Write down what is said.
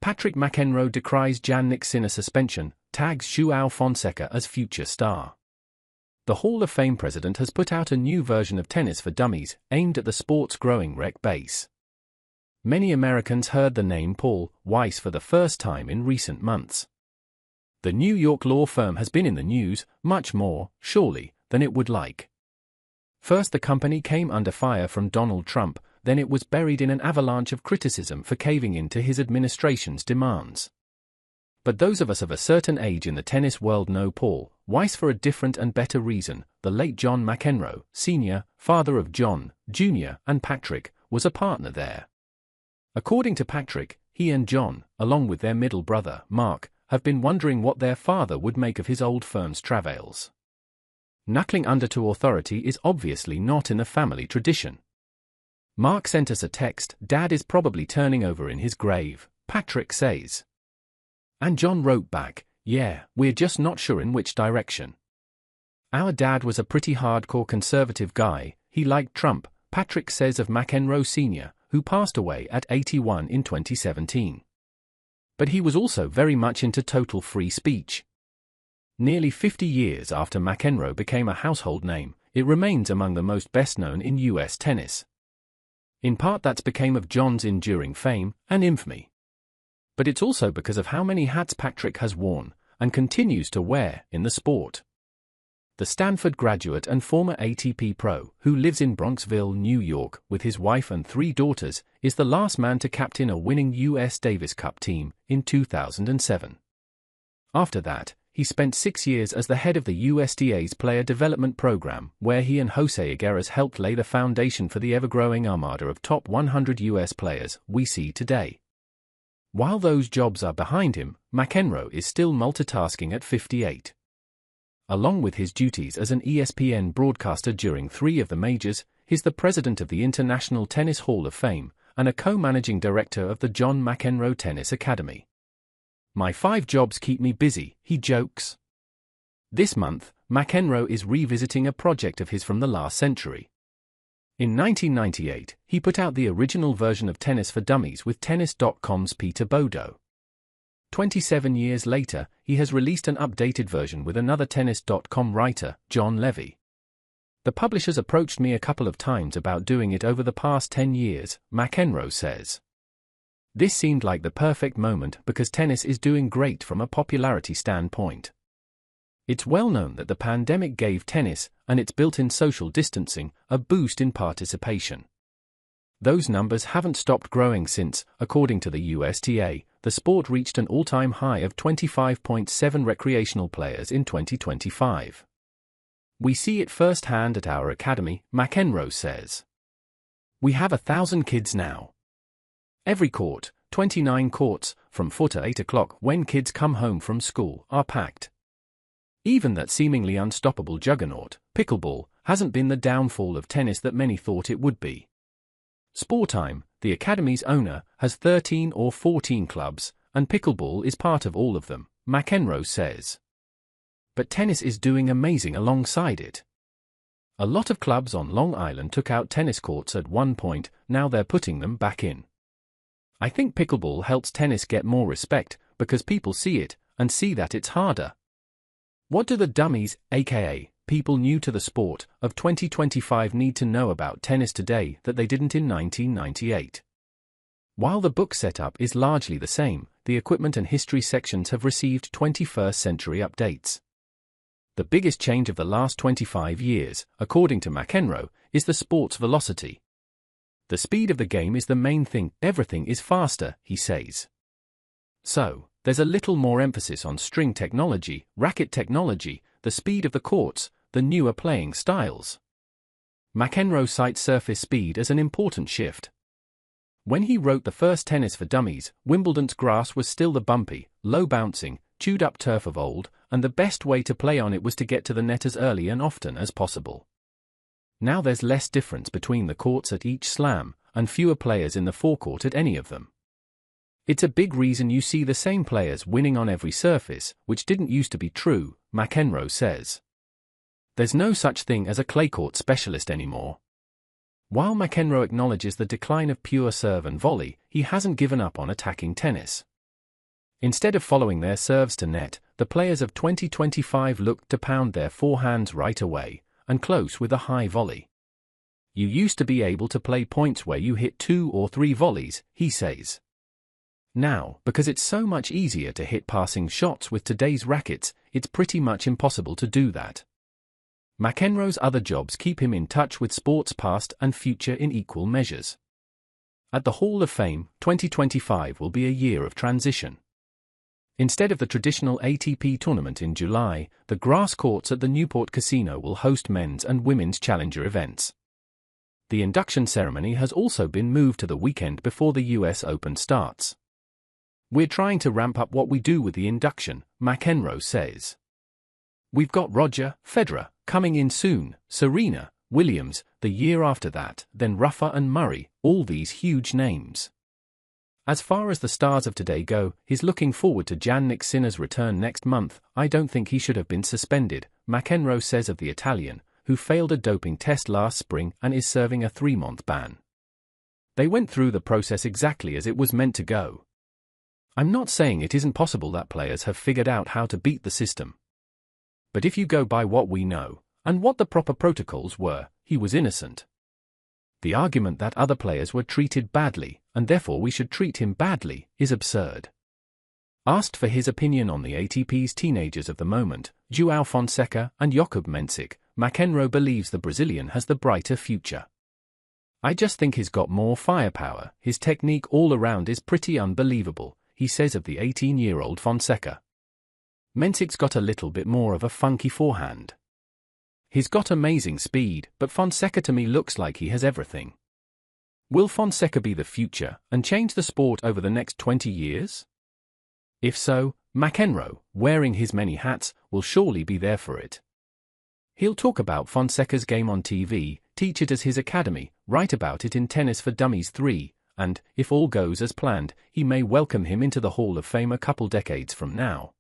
Patrick McEnroe decries Jannik Sinner suspension, tags Joao Fonseca as future star. The Hall of Fame president has put out a new version of Tennis for Dummies, aimed at the sport's growing rec base. Many Americans heard the name Paul Weiss for the first time in recent months. The New York law firm has been in the news, much more, surely, than it would like. First the company came under fire from Donald Trump, then it was buried in an avalanche of criticism for caving in to his administration's demands. But those of us of a certain age in the tennis world know Paul Weiss for a different and better reason. The late John McEnroe, Sr., father of John, Jr., and Patrick, was a partner there. According to Patrick, he and John, along with their middle brother, Mark, have been wondering what their father would make of his old firm's travails. Knuckling under to authority is obviously not in the family tradition. Mark sent us a text, "Dad is probably turning over in his grave," Patrick says. And John wrote back, "Yeah, we're just not sure in which direction. Our dad was a pretty hardcore conservative guy, he liked Trump," Patrick says of McEnroe Sr., who passed away at 81 in 2017. But he was also very much into total free speech. Nearly 50 years after McEnroe became a household name, it remains among the most best-known in US tennis. In part that's because of John's enduring fame and infamy. But it's also because of how many hats Patrick has worn, and continues to wear, in the sport. The Stanford graduate and former ATP pro, who lives in Bronxville, New York, with his wife and 3 daughters, is the last man to captain a winning US Davis Cup team, in 2007. After that, he spent 6 years as the head of the USDA's Player Development Program, where he and Jose Higueras helped lay the foundation for the ever-growing armada of top 100 US players we see today. While those jobs are behind him, McEnroe is still multitasking at 58. Along with his duties as an ESPN broadcaster during 3 of the majors, he's the president of the International Tennis Hall of Fame, and a co-managing director of the John McEnroe Tennis Academy. "My 5 jobs keep me busy," he jokes. This month, McEnroe is revisiting a project of his from the last century. In 1998, he put out the original version of Tennis for Dummies with Tennis.com's Peter Bodo. 27 years later, he has released an updated version with another Tennis.com writer, John Levy. "The publishers approached me a couple of times about doing it over the past 10 years, McEnroe says. This seemed like the perfect moment because tennis is doing great from a popularity standpoint. It's well known that the pandemic gave tennis, and its built-in social distancing, a boost in participation. Those numbers haven't stopped growing since, according to the USTA, the sport reached an all-time high of 25.7 recreational players in 2025. We see it firsthand at our academy," McEnroe says. "We have 1,000 kids now. Every court, 29 courts, from 4 to 8 o'clock when kids come home from school, are packed. Even that seemingly unstoppable juggernaut, pickleball, hasn't been the downfall of tennis that many thought it would be. Sporttime, the Academy's owner, has 13 or 14 clubs, and pickleball is part of all of them," McEnroe says. But tennis is doing amazing alongside it. "A lot of clubs on Long Island took out tennis courts at one point, now they're putting them back in. I think pickleball helps tennis get more respect, because people see it, and see that it's harder. What do the dummies, aka people new to the sport, of 2025 need to know about tennis today that they didn't in 1998? While the book setup is largely the same, the equipment and history sections have received 21st century updates. The biggest change of the last 25 years, according to McEnroe, is the sport's velocity. The speed of the game is the main thing, everything is faster, he says. So, there's a little more emphasis on string technology, racket technology, the speed of the courts, the newer playing styles. McEnroe cites surface speed as an important shift. When he wrote the first Tennis for Dummies, Wimbledon's grass was still the bumpy, low-bouncing, chewed-up turf of old, and the best way to play on it was to get to the net as early and often as possible. Now there's less difference between the courts at each slam, and fewer players in the forecourt at any of them. It's a big reason you see the same players winning on every surface, which didn't used to be true," McEnroe says. "There's no such thing as a clay court specialist anymore." While McEnroe acknowledges the decline of pure serve and volley, he hasn't given up on attacking tennis. Instead of following their serves to net, the players of 2025 looked to pound their forehands right away, and close with a high volley. You used to be able to play points where you hit 2 or 3 volleys, he says. Now, because it's so much easier to hit passing shots with today's rackets, it's pretty much impossible to do that. McEnroe's other jobs keep him in touch with sports past and future in equal measures. At the Hall of Fame, 2025 will be a year of transition. Instead of the traditional ATP tournament in July, the grass courts at the Newport Casino will host men's and women's challenger events. The induction ceremony has also been moved to the weekend before the US Open starts. We're trying to ramp up what we do with the induction, McEnroe says. We've got Roger, Federer, coming in soon, Serena, Williams, the year after that, then Rafa and Murray, all these huge names. As far as the stars of today go, he's looking forward to Jannik Sinner's return next month. I don't think he should have been suspended, McEnroe says of the Italian, who failed a doping test last spring and is serving a 3-month ban. They went through the process exactly as it was meant to go. I'm not saying it isn't possible that players have figured out how to beat the system. But if you go by what we know, and what the proper protocols were, he was innocent. The argument that other players were treated badly, and therefore we should treat him badly, is absurd. Asked for his opinion on the ATP's teenagers of the moment, Joao Fonseca and Jakub Mensik, McEnroe believes the Brazilian has the brighter future. I just think he's got more firepower, his technique all around is pretty unbelievable, he says of the 18-year-old Fonseca. Mensik's got a little bit more of a funky forehand. He's got amazing speed, but Fonseca to me looks like he has everything. Will Fonseca be the future and change the sport over the next 20 years? If so, McEnroe, wearing his many hats, will surely be there for it. He'll talk about Fonseca's game on TV, teach it as his academy, write about it in Tennis for Dummies 3, and, if all goes as planned, he may welcome him into the Hall of Fame a couple decades from now.